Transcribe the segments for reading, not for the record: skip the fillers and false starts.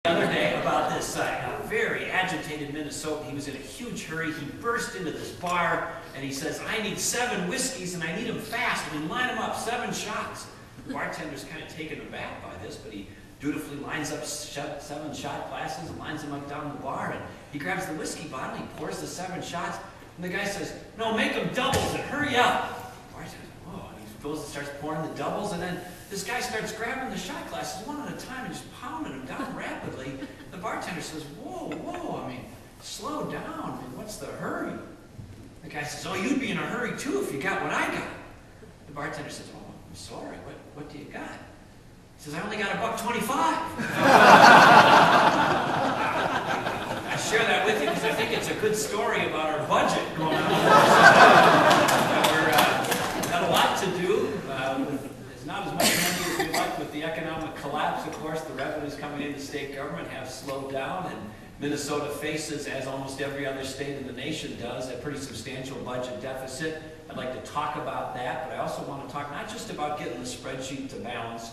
The other day about this very agitated Minnesotan. He was in a huge hurry. He burst into this bar and he says, "I need 7 whiskeys and I need them fast. We line them up, 7 shots." The bartender's kind of taken aback by this, but he dutifully lines up 7 shot glasses and lines them up down the bar. And he grabs the whiskey bottle, he pours the 7 shots, and the guy says, "No, make them doubles and hurry up." The bartender, whoa, and he goes and starts pouring the doubles, and then this guy starts grabbing the shot glasses one at a time and just pounding them down rapidly. The bartender says, whoa, I mean, slow down. I mean, what's the hurry? The guy says, "Oh, you'd be in a hurry too if you got what I got." The bartender says, "Oh, I'm sorry, what do you got?" He says, "I only got $1.25. I share that with you because I think it's a good story about our budget going on. We've got a lot to do. There's not as much money as we'd like with the economic collapse. Of course, the revenues coming into state government have slowed down, and Minnesota faces, as almost every other state in the nation does, a pretty substantial budget deficit. I'd like to talk about that, but I also want to talk not just about getting the spreadsheet to balance.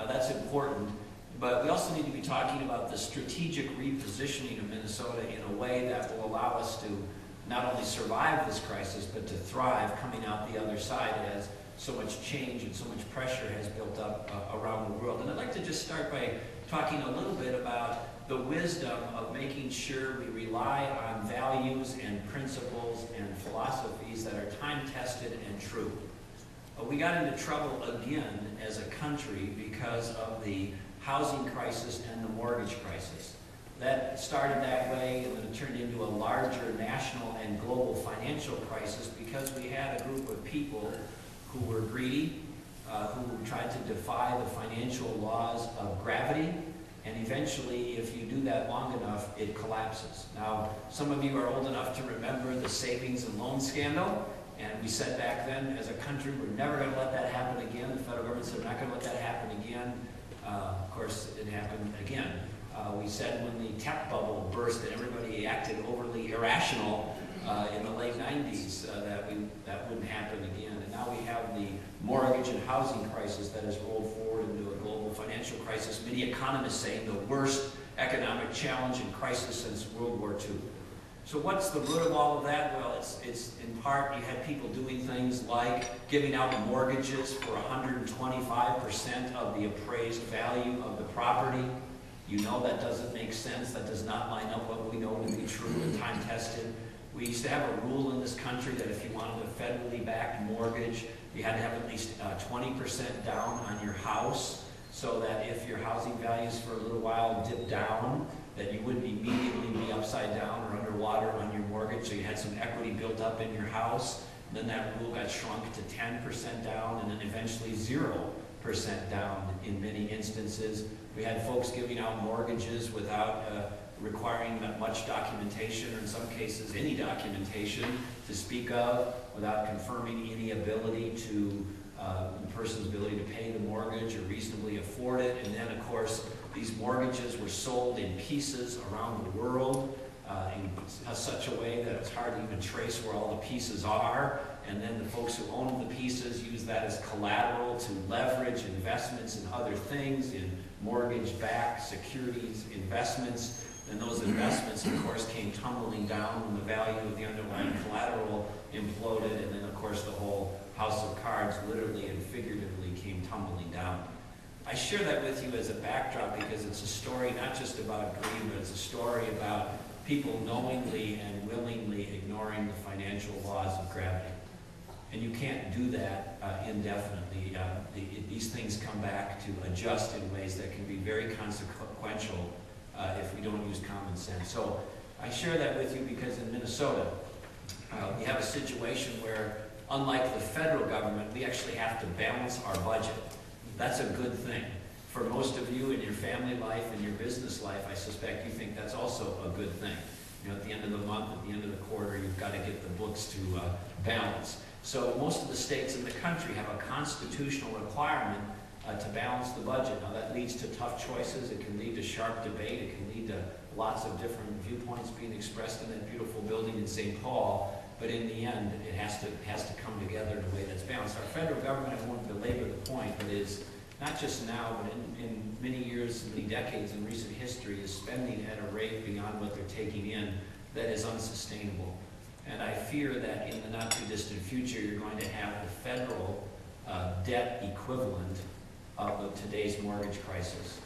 That's important, but we also need to be talking about the strategic repositioning of Minnesota in a way that will allow us to not only survive this crisis, but to thrive coming out the other side as so much change and so much pressure has built up around the world. And I'd like to just start by talking a little bit about the wisdom of making sure we rely on values and principles and philosophies that are time-tested and true. We got into trouble again as a country because of the housing crisis and the mortgage crisis. That started that way, and then it turned into a larger national and global financial crisis because we had a group of people who were greedy, who tried to defy the financial laws of gravity, and eventually, if you do that long enough, it collapses. Now, some of you are old enough to remember the savings and loan scandal, and we said back then, as a country, we're never going to let that happen again. The federal government said we're not going to let that happen again. Of course, it happened again. We said when the tech bubble burst and everybody acted overly irrational in the late 90s, that wouldn't happen again. And now we have the mortgage and housing crisis that has rolled forward into a global financial crisis. Many economists saying the worst economic challenge and crisis since World War II. So what's the root of all of that? Well, it's in part you had people doing things like giving out mortgages for 125% of the appraised value of the property. You know that doesn't make sense. That does not line up what we know to be true and time-tested. We used to have a rule in this country that if you wanted a federally backed mortgage, you had to have at least 20% down on your house, so that if your housing values for a little while dipped down, that you wouldn't immediately be upside down or underwater on your mortgage, so you had some equity built up in your house. And then that rule got shrunk to 10% down, and then eventually 0% down in many instances. We had folks giving out mortgages without requiring much documentation, or in some cases any documentation to speak of, without confirming any ability to the person's ability to pay the mortgage or reasonably afford it. And then, of course, these mortgages were sold in pieces around the world in such a way that it's hard to even trace where all the pieces are. And then the folks who owned the pieces used that as collateral to leverage investments in other things, in mortgage-backed securities investments. And those investments, of course, came tumbling down when the value of the underlying collateral imploded. And then, of course, the whole house of cards literally and figuratively came tumbling down. I share that with you as a backdrop because it's a story not just about greed, but it's a story about people knowingly and willingly ignoring the financial laws of gravity. And you can't do that indefinitely. These things come back to adjust in ways that can be very consequential if we don't use common sense. So I share that with you because in Minnesota, we have a situation where, unlike the federal government, we actually have to balance our budget. That's a good thing. For most of you in your family life and your business life, I suspect you think that's also a good thing. You know, at the end of the month, at the end of the quarter, you've got to get the books to balance. So most of the states in the country have a constitutional requirement to balance the budget. Now that leads to tough choices. It can lead to sharp debate. It can lead to lots of different viewpoints being expressed in that beautiful building in St. Paul. But in the end, it has to come together in a way that's balanced. Our federal government, I won't belabor the point, but is not just now, but in many years, many decades in recent history, is spending at a rate beyond what they're taking in that is unsustainable. And I fear that in the not too distant future, you're going to have the federal debt equivalent of today's mortgage crisis.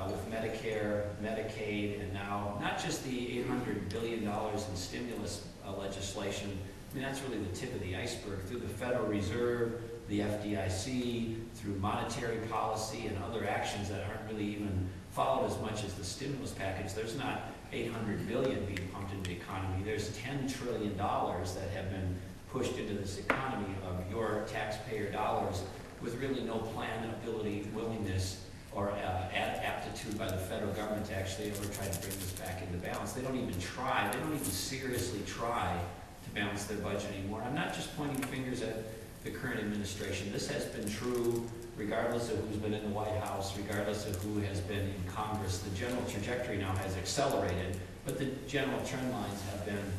With Medicare, Medicaid, and now not just the $800 billion in stimulus legislation. I mean, that's really the tip of the iceberg. Through the Federal Reserve, the FDIC, through monetary policy and other actions that aren't really even followed as much as the stimulus package, there's not $800 billion being pumped into the economy. There's $10 trillion that have been pushed into this economy of your taxpayer dollars with really no plan, ability, willingness, or aptitude by the federal government to actually ever try to bring this back into balance. They don't even try. They don't even seriously try to balance their budget anymore. I'm not just pointing fingers at the current administration. This has been true regardless of who's been in the White House, regardless of who has been in Congress. The general trajectory now has accelerated, but the general trend lines have been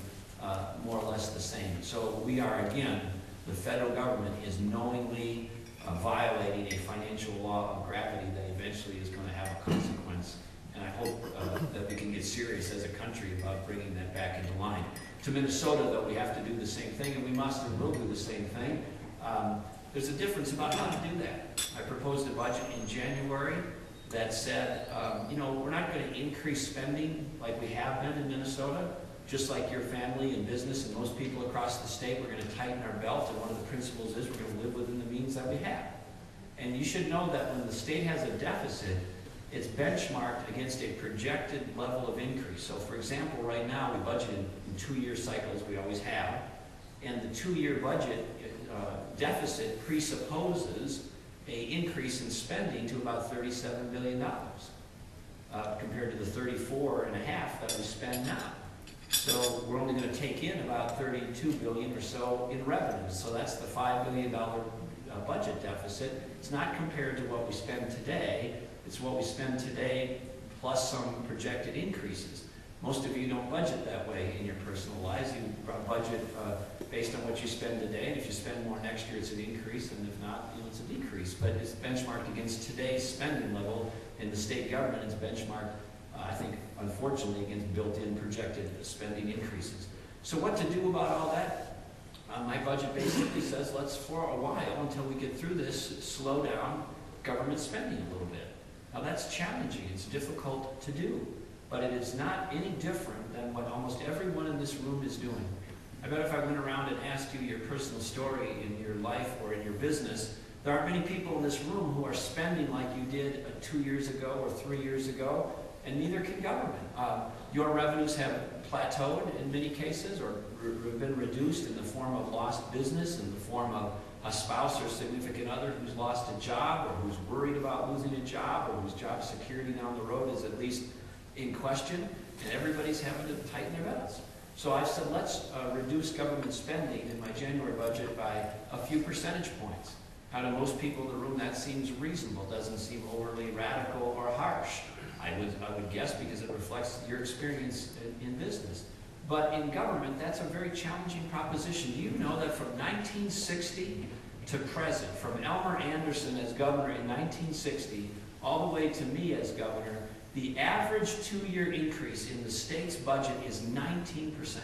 more or less the same. So we are, again, the federal government is knowingly violating a financial law of gravity that eventually is going to have a consequence. And I hope that we can get serious as a country about bringing that back into line. To Minnesota, though, we have to do the same thing, and we must and will do the same thing. There's a difference about how to do that. I proposed a budget in January that said, we're not going to increase spending like we have been in Minnesota. Just like your family and business and most people across the state, we're going to tighten our belt, and one of the principles is we're going to live within the means that we have. And you should know that when the state has a deficit, it's benchmarked against a projected level of increase. So for example, right now we budget in 2-year cycles, we always have, and the 2-year budget deficit presupposes an increase in spending to about $37 billion compared to the 34 and a half that we spend now. So we're only going to take in about $32 billion or so in revenues. So that's the $5 billion budget deficit. It's not compared to what we spend today. It's what we spend today plus some projected increases. Most of you don't budget that way in your personal lives. You budget based on what you spend today. And if you spend more next year, it's an increase. And if not, it's a decrease. But it's benchmarked against today's spending level in the state government. It's benchmarked, I think, unfortunately, against built-in projected spending increases. So what to do about all that? My budget basically says let's, for a while, until we get through this, slow down government spending a little bit. Now that's challenging. It's difficult to do. But it is not any different than what almost everyone in this room is doing. I bet if I went around and asked you your personal story in your life or in your business, there aren't many people in this room who are spending like you did 2 years ago or 3 years ago, and neither can government. Your revenues have plateaued in many cases or been reduced in the form of lost business, in the form of a spouse or significant other who's lost a job or who's worried about losing a job or whose job security down the road is at least in question, and everybody's having to tighten their belts. So I said, let's reduce government spending in my January budget by a few percentage points. Now, to most people in the room, that seems reasonable. Doesn't seem overly radical or harsh. I would guess because it reflects your experience in business. But in government, that's a very challenging proposition. Do you know that from 1960 to present, from Elmer Anderson as governor in 1960 all the way to me as governor, the average 2-year increase in the state's budget is 19%.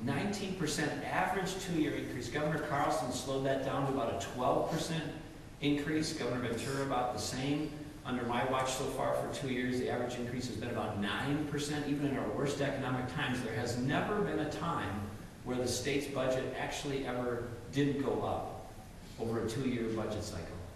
19% average 2-year increase. Governor Carlson slowed that down to about a 12% increase. Governor Ventura about the same. Under my watch so far for 2 years, the average increase has been about 9%. Even in our worst economic times, there has never been a time where the state's budget actually ever didn't go up over a 2-year budget cycle.